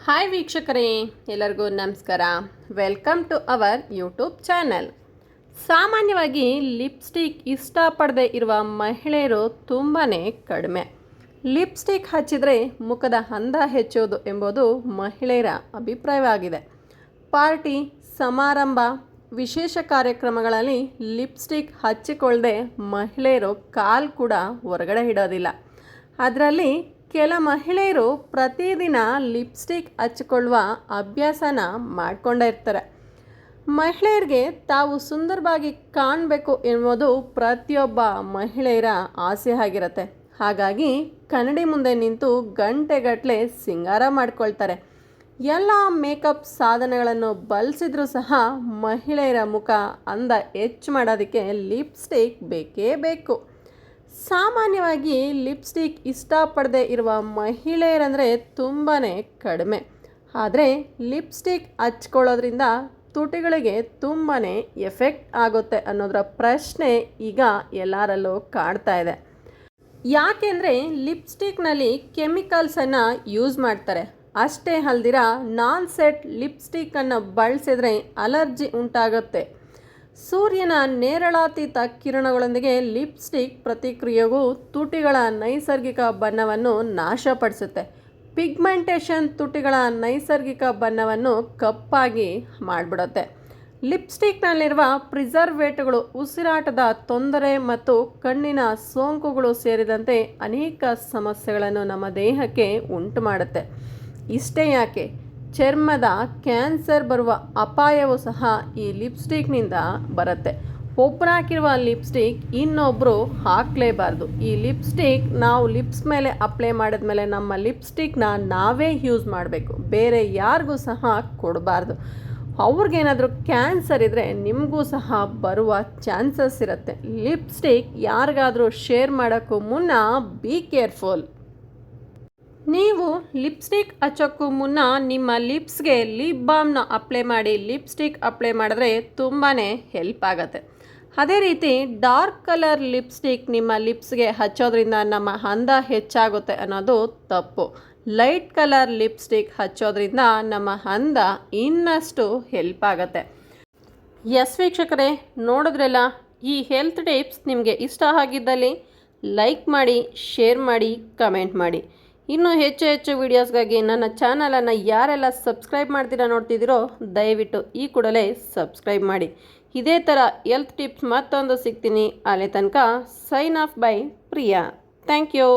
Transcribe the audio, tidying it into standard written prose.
Hi ವೀಕ್ಷಕರೇ, ಎಲ್ಲರಿಗೂ ನಮಸ್ಕಾರ. Welcome to our YouTube channel. ಸಾಮಾನ್ಯವಾಗಿ ಲಿಪ್ಸ್ಟಿಕ್ ಇಷ್ಟಪಡದೆ ಇರುವ ಮಹಿಳೆಯರು ತುಂಬಾ ಕಡಿಮೆ. ಲಿಪ್ಸ್ಟಿಕ್ ಹಚ್ಚಿದರೆ ಮುಖದ ಅಂದ ಹೆಚ್ಚೋದು ಎಂಬುದು ಮಹಿಳೆಯರ ಅಭಿಪ್ರಾಯವಾಗಿದೆ. ಪಾರ್ಟಿ, ಸಮಾರಂಭ, ವಿಶೇಷ ಕಾರ್ಯಕ್ರಮಗಳಲ್ಲಿ ಲಿಪ್ಸ್ಟಿಕ್ ಹಚ್ಚಿಕೊಳ್ಳದೆ ಮಹಿಳೆಯರು ಕಾಲು ಕೂಡ ಹೊರಗಡೆ ಇಡೋದಿಲ್ಲ. ಅದರಲ್ಲಿ ಕೆಲ ಮಹಿಳೆಯರು ಪ್ರತಿದಿನ ಲಿಪ್ಸ್ಟಿಕ್ ಹಚ್ಚಿಕೊಳ್ಳುವ ಅಭ್ಯಾಸನ ಮಾಡಿಕೊಂಡೇ ಇರ್ತಾರೆ. ಮಹಿಳೆಯರಿಗೆ ತಾವು ಸುಂದರವಾಗಿ ಕಾಣಬೇಕು ಎನ್ನುವುದು ಪ್ರತಿಯೊಬ್ಬ ಮಹಿಳೆಯರ ಆಸೆ ಆಗಿರುತ್ತೆ. ಹಾಗಾಗಿ ಕನ್ನಡಿ ಮುಂದೆ ನಿಂತು ಗಂಟೆಗಟ್ಟಲೆ ಸಿಂಗಾರ ಮಾಡ್ಕೊಳ್ತಾರೆ. ಎಲ್ಲ ಮೇಕಪ್ ಸಾಧನಗಳನ್ನು ಬಳಸಿದ್ರೂ ಸಹ ಮಹಿಳೆಯರ ಮುಖ ಅಂದ ಹೆಚ್ಚು ಮಾಡೋದಕ್ಕೆ ಲಿಪ್ಸ್ಟಿಕ್ ಬೇಕೇ ಬೇಕು. ಸಾಮಾನ್ಯವಾಗಿ ಲಿಪ್ಸ್ಟಿಕ್ ಇಷ್ಟಪಡದೆ ಇರುವ ಮಹಿಳೆಯರಂದರೆ ತುಂಬಾ ಕಡಿಮೆ. ಆದರೆ ಲಿಪ್ಸ್ಟಿಕ್ ಹಚ್ಕೊಳ್ಳೋದ್ರಿಂದ ತುಟಿಗಳಿಗೆ ತುಂಬಾ ಎಫೆಕ್ಟ್ ಆಗುತ್ತೆ ಅನ್ನೋದರ ಪ್ರಶ್ನೆ ಈಗ ಎಲ್ಲರಲ್ಲೂ ಕಾಡ್ತಾ ಇದೆ. ಯಾಕೆಂದರೆ ಲಿಪ್ಸ್ಟಿಕ್ನಲ್ಲಿ ಕೆಮಿಕಲ್ಸನ್ನು ಯೂಸ್ ಮಾಡ್ತಾರೆ. ಅಷ್ಟೇ ಅಲ್ದಿರ ನಾನ್ ಸೆಟ್ ಲಿಪ್ಸ್ಟಿಕ್ಕನ್ನು ಬಳಸಿದರೆ ಅಲರ್ಜಿ ಉಂಟಾಗುತ್ತೆ. ಸೂರ್ಯನ ನೇರಳಾತೀತ ಕಿರಣಗಳೊಂದಿಗೆ ಲಿಪ್ಸ್ಟಿಕ್ ಪ್ರತಿಕ್ರಿಯೆಗೂ ತುಟಿಗಳ ನೈಸರ್ಗಿಕ ಬಣ್ಣವನ್ನು ನಾಶಪಡಿಸುತ್ತೆ. ಪಿಗ್ಮೆಂಟೇಷನ್ ತುಟಿಗಳ ನೈಸರ್ಗಿಕ ಬಣ್ಣವನ್ನು ಕಪ್ಪಾಗಿ ಮಾಡಿಬಿಡುತ್ತೆ. ಲಿಪ್ಸ್ಟಿಕ್ನಲ್ಲಿರುವ ಪ್ರಿಸರ್ವೇಟಿವ್ಗಳು ಉಸಿರಾಟದ ತೊಂದರೆ ಮತ್ತು ಕಣ್ಣಿನ ಸೋಂಕುಗಳು ಸೇರಿದಂತೆ ಅನೇಕ ಸಮಸ್ಯೆಗಳನ್ನು ನಮ್ಮ ದೇಹಕ್ಕೆ ಉಂಟು ಮಾಡುತ್ತೆ. ಇಷ್ಟೇ ಯಾಕೆ, ಚರ್ಮದ ಕ್ಯಾನ್ಸರ್ ಬರುವ ಅಪಾಯವೂ ಸಹ ಈ ಲಿಪ್ಸ್ಟಿಕ್ನಿಂದ ಬರುತ್ತೆ. ಒಬ್ಬರು ಹಾಕಿರುವ ಲಿಪ್ಸ್ಟಿಕ್ ಇನ್ನೊಬ್ಬರು ಹಾಕಲೇಬಾರ್ದು. ಈ ಲಿಪ್ಸ್ಟಿಕ್ ನಾವು ಲಿಪ್ಸ್ ಮೇಲೆ ಅಪ್ಲೈ ಮಾಡಿದ್ಮೇಲೆ ನಮ್ಮ ಲಿಪ್ಸ್ಟಿಕ್ನ ನಾವೇ ಯೂಸ್ ಮಾಡಬೇಕು, ಬೇರೆ ಯಾರಿಗೂ ಸಹ ಕೊಡಬಾರ್ದು. ಅವ್ರಿಗೇನಾದರೂ ಕ್ಯಾನ್ಸರ್ ಇದ್ದರೆ ನಿಮಗೂ ಸಹ ಬರುವ ಚಾನ್ಸಸ್ ಇರುತ್ತೆ. ಲಿಪ್ಸ್ಟಿಕ್ ಯಾರಿಗಾದರೂ ಶೇರ್ ಮಾಡೋಕ್ಕೂ ಮುನ್ನ ಬಿ ಕೇರ್ಫುಲ್. ನೀವು ಲಿಪ್ಸ್ಟಿಕ್ ಹಚ್ಚೋಕ್ಕೂ ಮುನ್ನ ನಿಮ್ಮ ಲಿಪ್ಸ್ಗೆ ಲಿಪ್ ಬಾಮ್ನ ಅಪ್ಲೈ ಮಾಡಿ ಲಿಪ್ಸ್ಟಿಕ್ ಅಪ್ಲೈ ಮಾಡಿದ್ರೆ ತುಂಬಾ ಹೆಲ್ಪ್ ಆಗುತ್ತೆ. ಅದೇ ರೀತಿ ಡಾರ್ಕ್ ಕಲರ್ ಲಿಪ್ಸ್ಟಿಕ್ ನಿಮ್ಮ ಲಿಪ್ಸ್ಗೆ ಹಚ್ಚೋದ್ರಿಂದ ನಮ್ಮ ಅಂದ ಹೆಚ್ಚಾಗುತ್ತೆ ಅನ್ನೋದು ತಪ್ಪು. ಲೈಟ್ ಕಲರ್ ಲಿಪ್ಸ್ಟಿಕ್ ಹಚ್ಚೋದ್ರಿಂದ ನಮ್ಮ ಅಂದ ಇನ್ನಷ್ಟು ಹೆಲ್ಪ್ ಆಗುತ್ತೆ. ಎಸ್ ವೀಕ್ಷಕರೇ, ನೋಡಿದ್ರಲ್ಲ, ಈ ಹೆಲ್ತ್ ಟಿಪ್ಸ್ ನಿಮಗೆ ಇಷ್ಟ ಆಗಿದ್ದಲ್ಲಿ ಲೈಕ್ ಮಾಡಿ, ಶೇರ್ ಮಾಡಿ, ಕಮೆಂಟ್ ಮಾಡಿ. ಇನ್ನೂ ಹೆಚ್ಚು ವೀಡಿಯೋಸ್ಗಾಗಿ ನನ್ನ ಚಾನಲನ್ನು ಯಾರೆಲ್ಲ ಸಬ್ಸ್ಕ್ರೈಬ್ ಮಾಡ್ತೀರಾ ನೋಡ್ತಿದ್ದೀರೋ ದಯವಿಟ್ಟು ಈ ಕೂಡಲೇ ಸಬ್ಸ್ಕ್ರೈಬ್ ಮಾಡಿ. ಇದೇ ಥರ ಹೆಲ್ತ್ ಟಿಪ್ಸ್ ಮತ್ತೊಂದು ಸಿಗ್ತೀನಿ. ಅಲ್ಲಿ ತನಕ sign off bye Priya. Thank you.